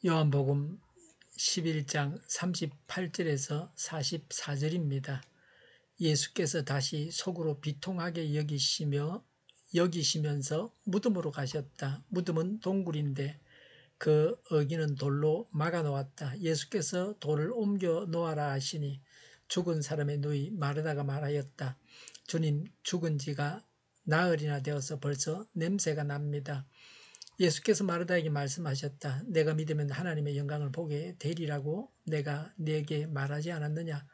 요한복음 11장 38절에서 44절입니다. 예수께서 다시 속으로 비통하게 여기시면서 무덤으로 가셨다. 무덤은 동굴인데 그 어기는 돌로 막아 놓았다. 예수께서 돌을 옮겨 놓아라 하시니 죽은 사람의 누이 마르다가 말하였다. 주님, 죽은 지가 나흘이나 되어서 벌써 냄새가 납니다. 예수께서 마르다에게 말씀하셨다. 내가 믿으면 하나님의 영광을 보게 되리라고 내가 네게 말하지 않았느냐.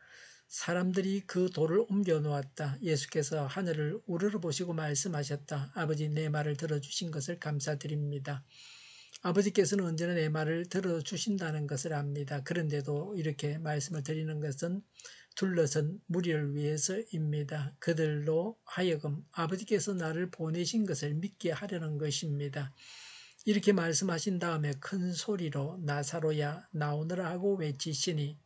사람들이 그 돌을 옮겨 놓았다. 예수께서 하늘을 우러러 보시고 말씀하셨다. 아버지, 내 말을 들어주신 것을 감사드립니다. 아버지께서는 언제나 내 말을 들어주신다는 것을 압니다. 그런데도 이렇게 말씀을 드리는 것은 둘러선 무리를 위해서입니다. 그들로 하여금 아버지께서 나를 보내신 것을 믿게 하려는 것입니다. 이렇게 말씀하신 다음에 큰 소리로 나사로야 나오너라 하고 외치시니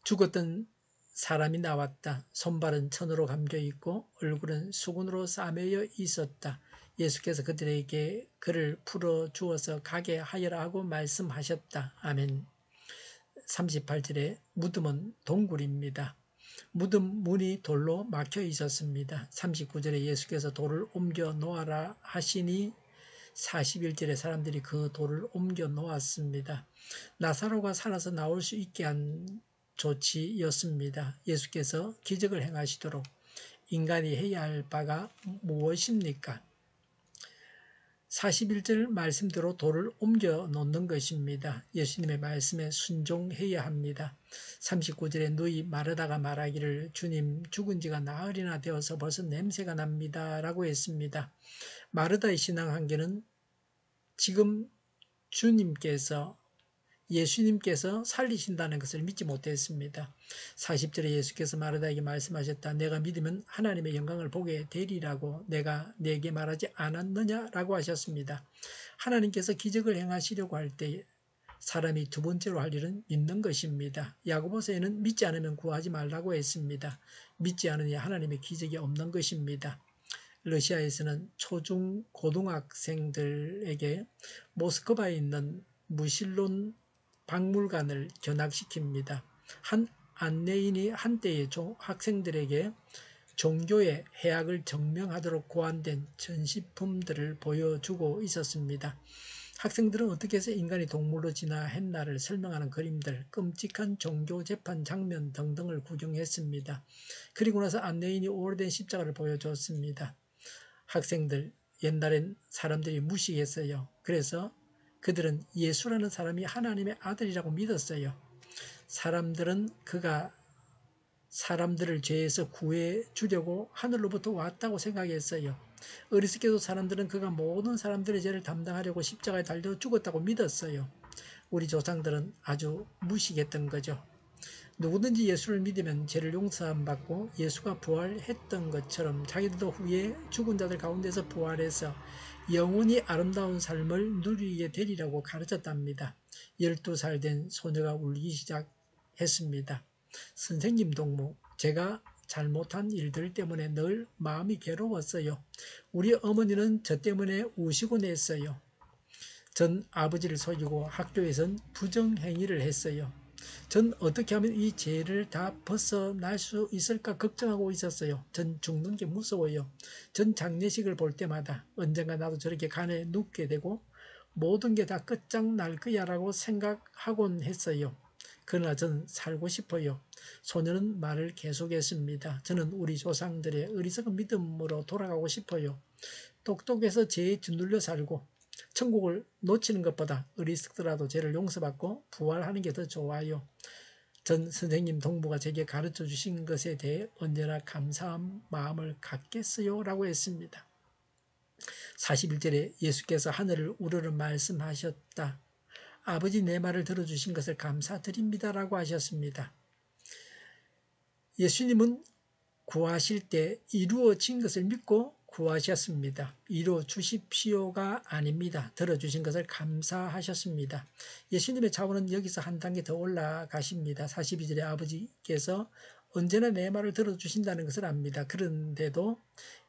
죽었던 사람이 나왔다. 손발은 천으로 감겨 있고 얼굴은 수건으로 싸매여 있었다. 예수께서 그들에게 그를 풀어 주어서 가게 하여라 하고 말씀하셨다. 아멘. 38절에 무덤은 동굴입니다. 무덤 문이 돌로 막혀 있었습니다. 39절에 예수께서 돌을 옮겨 놓아라 하시니 41절에 사람들이 그 돌을 옮겨 놓았습니다. 나사로가 살아서 나올 수 있게 한 조치였습니다. 예수께서 기적을 행하시도록 인간이 해야 할 바가 무엇입니까? 41절 말씀대로 돌을 옮겨 놓는 것입니다. 예수님의 말씀에 순종해야 합니다. 39절에 누이 마르다가 말하기를 주님, 죽은 지가 나흘이나 되어서 벌써 냄새가 납니다 라고 했습니다. 마르다의 신앙 한계는 지금 예수님께서 살리신다는 것을 믿지 못했습니다. 40절에 예수께서 마르다에게 말씀하셨다. 내가 믿으면 하나님의 영광을 보게 되리라고 내가 네게 말하지 않았느냐라고 하셨습니다. 하나님께서 기적을 행하시려고 할 때 사람이 두 번째로 할 일은 믿는 것입니다. 야고보서에는 믿지 않으면 구하지 말라고 했습니다. 믿지 않으니 하나님의 기적이 없는 것입니다. 러시아에서는 초중 고등학생들에게 모스크바에 있는 무실론 박물관을 견학시킵니다. 한 안내인이 한때의 학생들에게 종교의 해악을 증명하도록 고안된 전시품들을 보여주고 있었습니다. 학생들은 어떻게 해서 인간이 동물로 진화했나를 설명하는 그림들, 끔찍한 종교 재판 장면 등등을 구경했습니다. 그리고 나서 안내인이 오래된 십자가를 보여줬습니다. 학생들, 옛날엔 사람들이 무시했어요. 그래서 그들은 예수라는 사람이 하나님의 아들이라고 믿었어요. 사람들은 그가 사람들을 죄에서 구해주려고 하늘로부터 왔다고 생각했어요. 어리석게도 사람들은 그가 모든 사람들의 죄를 담당하려고 십자가에 달려 죽었다고 믿었어요. 우리 조상들은 아주 무식했던 거죠. 누구든지 예수를 믿으면 죄를 용서받고 예수가 부활했던 것처럼 자기들도 후에 죽은 자들 가운데서 부활해서 영원히 아름다운 삶을 누리게 되리라고 가르쳤답니다. 12살 된 소녀가 울기 시작했습니다. 선생님 동무, 제가 잘못한 일들 때문에 늘 마음이 괴로웠어요. 우리 어머니는 저 때문에 우시곤 했어요. 전 아버지를 속이고 학교에선 부정행위를 했어요. 전 어떻게 하면 이 죄를 다 벗어날 수 있을까 걱정하고 있었어요. 전 죽는 게 무서워요. 전 장례식을 볼 때마다 언젠가 나도 저렇게 간에 눕게 되고 모든 게 다 끝장날 거야 라고 생각하곤 했어요. 그러나 전 살고 싶어요. 소녀는 말을 계속했습니다. 저는 우리 조상들의 어리석은 믿음으로 돌아가고 싶어요. 똑똑해서 죄에 짓눌려 살고 천국을 놓치는 것보다 어리석더라도 죄를 용서받고 부활하는 게 더 좋아요. 전 선생님 동무가 제게 가르쳐 주신 것에 대해 언제나 감사한 마음을 갖겠어요 라고 했습니다. 41절에 예수께서 하늘을 우러러 말씀하셨다. 아버지, 내 말을 들어주신 것을 감사드립니다 라고 하셨습니다. 예수님은 구하실 때 이루어진 것을 믿고 구하셨습니다. 이루어 주십시오가 아닙니다. 들어주신 것을 감사하셨습니다. 예수님의 차원은 여기서 한 단계 더 올라가십니다. 42절에 아버지께서 언제나 내 말을 들어주신다는 것을 압니다. 그런데도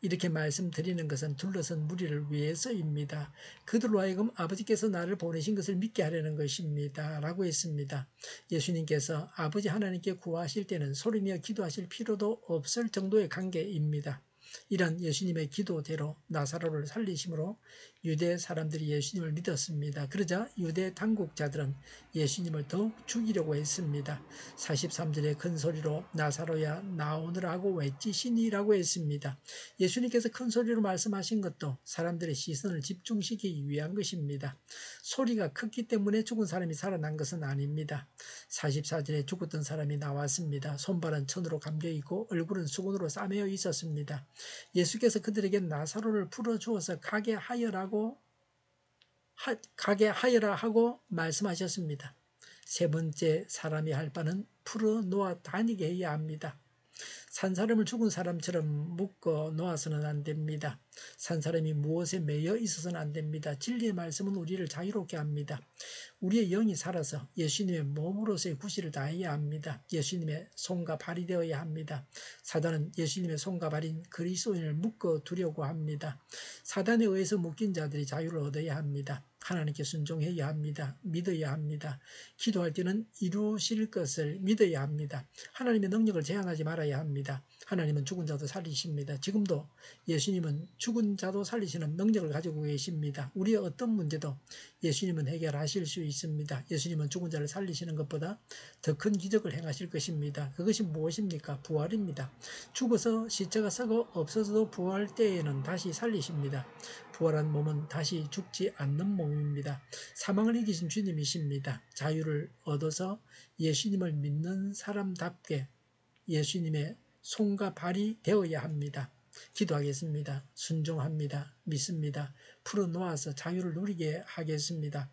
이렇게 말씀드리는 것은 둘러선 무리를 위해서입니다. 그들로 하여금 아버지께서 나를 보내신 것을 믿게 하려는 것입니다. 라고 했습니다. 예수님께서 아버지 하나님께 구하실 때는 소리내어 기도하실 필요도 없을 정도의 관계입니다. 이런 예수님의 기도대로 나사로를 살리심으로 유대 사람들이 예수님을 믿었습니다. 그러자 유대 당국자들은 예수님을 더욱 죽이려고 했습니다. 43절에 큰 소리로 나사로야 나오느라고 외치시니라고 했습니다. 예수님께서 큰 소리로 말씀하신 것도 사람들의 시선을 집중시키기 위한 것입니다. 소리가 컸기 때문에 죽은 사람이 살아난 것은 아닙니다. 44절에 죽었던 사람이 나왔습니다. 손발은 천으로 감겨있고 얼굴은 수건으로 싸매어 있었습니다. 예수께서 그들에게 나사로를 풀어주어서 가게 하여라 하고 말씀하셨습니다. 세 번째 사람이 할 바는 풀어놓아 다니게 해야 합니다. 산 사람을 죽은 사람처럼 묶어 놓아서는 안 됩니다. 산 사람이 무엇에 매여 있어서는 안 됩니다. 진리의 말씀은 우리를 자유롭게 합니다. 우리의 영이 살아서 예수님의 몸으로서의 구실을 다해야 합니다. 예수님의 손과 발이 되어야 합니다. 사단은 예수님의 손과 발인 그리스도인을 묶어두려고 합니다. 사단에 의해서 묶인 자들이 자유를 얻어야 합니다. 하나님께 순종해야 합니다. 믿어야 합니다. 기도할 때는 이루실 것을 믿어야 합니다. 하나님의 능력을 제한하지 말아야 합니다. 하나님은 죽은 자도 살리십니다. 지금도 예수님은 죽은 자도 살리시는 능력을 가지고 계십니다. 우리의 어떤 문제도 예수님은 해결하실 수 있습니다. 예수님은 죽은 자를 살리시는 것보다 더 큰 기적을 행하실 것입니다. 그것이 무엇입니까? 부활입니다. 죽어서 시체가 썩어 없어져도 부활 때에는 다시 살리십니다. 부활한 몸은 다시 죽지 않는 몸입니다. 사망을 이기신 주님이십니다. 자유를 얻어서 예수님을 믿는 사람답게 예수님의 손과 발이 되어야 합니다. 기도하겠습니다. 순종합니다. 믿습니다. 풀어놓아서 자유를 누리게 하겠습니다.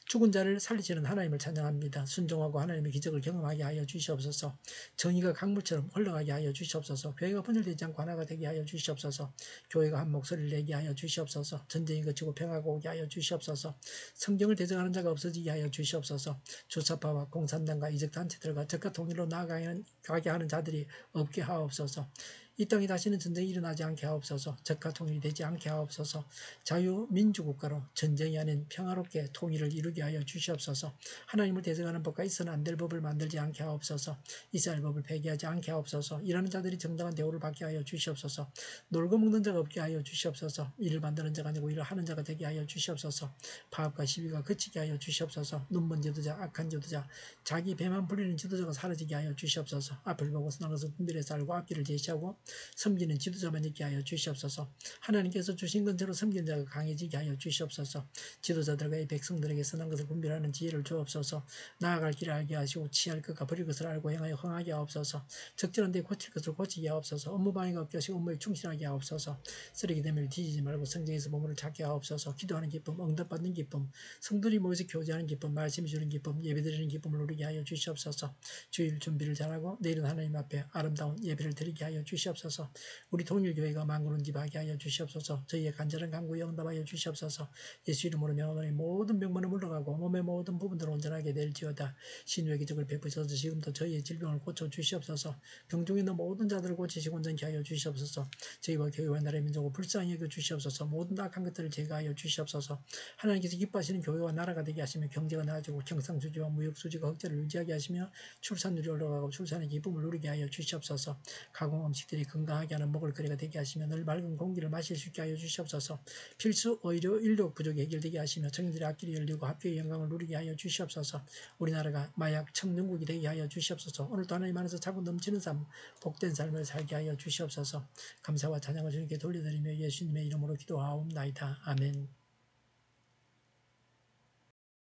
죽은 자를 살리시는 하나님을 찬양합니다. 순종하고 하나님의 기적을 경험하게 하여 주시옵소서. 정의가 강물처럼 흘러가게 하여 주시옵소서. 교회가 분열되지 않고 하나가 되게 하여 주시옵소서. 교회가 한 목소리를 내게 하여 주시옵소서. 전쟁이 그치고 평화가 오게 하여 주시옵소서. 성경을 대적하는 자가 없어지게 하여 주시옵소서. 주사파와 공산당과 이적단체들과 적과 통일로 나아가게 하는 자들이 없게 하옵소서. 이 땅에 다시는 전쟁이 일어나지 않게 하옵소서. 적과 통일이 되지 않게 하옵소서. 자유민주국가로 전쟁이 아닌 평화롭게 통일을 이루게 하여 주시옵소서. 하나님을 대적하는 법과 있어는 안 될 법을 만들지 않게 하옵소서. 이스라엘 법을 폐기하지 않게 하옵소서. 일하는 자들이 정당한 대우를 받게 하여 주시옵소서. 놀고 먹는 자가 없게 하여 주시옵소서. 일을 만드는 자가 아니고 일을 하는 자가 되게 하여 주시옵소서. 파업과 시비가 그치게 하여 주시옵소서. 눈먼 지도자, 악한 지도자, 자기 배만 불리는 지도자가 사라지게 하여 주시옵소서. 앞을 보고 선한 것을 분별해서 알고 앞길을 제시하고 섬기는 지도자만 있게 하여 주시옵소서. 하나님께서 주신 건대로 섬기는 자가 강해지게 하여 주시옵소서. 지도자들과 이 백성들에게 선한 것을 분별하는 지혜를 주옵소서. 나아갈 길을 알게 하시고 취할 것과 버릴 것을 알고 행하여 흥하게 하옵소서. 적절한 데 고칠 것을 고치게 하옵소서. 업무 방해가 없게 하시고 업무에 충실하게 하옵소서. 쓰레기 대면을 뒤지지 말고 성경에서 보물을 찾게 하옵소서. 기도하는 기쁨, 응답받는 기쁨, 성도들이 모여서 교제하는 기쁨, 말씀 주는 기쁨, 예배드리는 기쁨을 누리게 하여 주시옵소서. 주일 준비를 잘하고 내일은 하나님 앞에 아름다운 예배를 드리게 하여 주시옵소서. 우리 통일교회가 만군을 기하게 하여 주시옵소서. 저희의 간절한 간구에 응답하여 주시옵소서. 예수 이름으로 명하노니 모든 병만은 물러가고 몸의 모든 부분들을 온전하게 될지어다. 신유의 기적을 베푸셔서 지금도 저희의 질병을 고쳐 주시옵소서. 병중에 있는 모든 자들을 고치시고 온전케 하여 주시옵소서. 저희와 교회와 나라의 민족을 불쌍히 여겨 주시옵소서. 모든 악한 것들을 제거하여 주시옵소서. 하나님께서 기뻐하시는 교회와 나라가 되게 하시며 경제가 나아지고 경상수지와 무역수지가 흑자를 유지하게 하시며 출산율이 올라가고 출산의 기쁨을 누리게 하여 주시옵소서. 가공 음식들이 건강하게 하는 먹을거리가 되게 하시며 늘 맑은 공기를 마실 수 있게 하여 주시옵소서. 필수 의료 인력 부족이 해결되게 하시며 청년들의 앞길이 열리고 학교의 영광을 누리게 하여 주시옵소서. 우리나라가 마약 청정국이 되게 하여 주시옵소서. 오늘도 하나님 안에서 자고 넘치는 삶, 복된 삶을 살게 하여 주시옵소서. 감사와 찬양을 주님께 돌려드리며 예수님의 이름으로 기도하옵나이다. 아멘.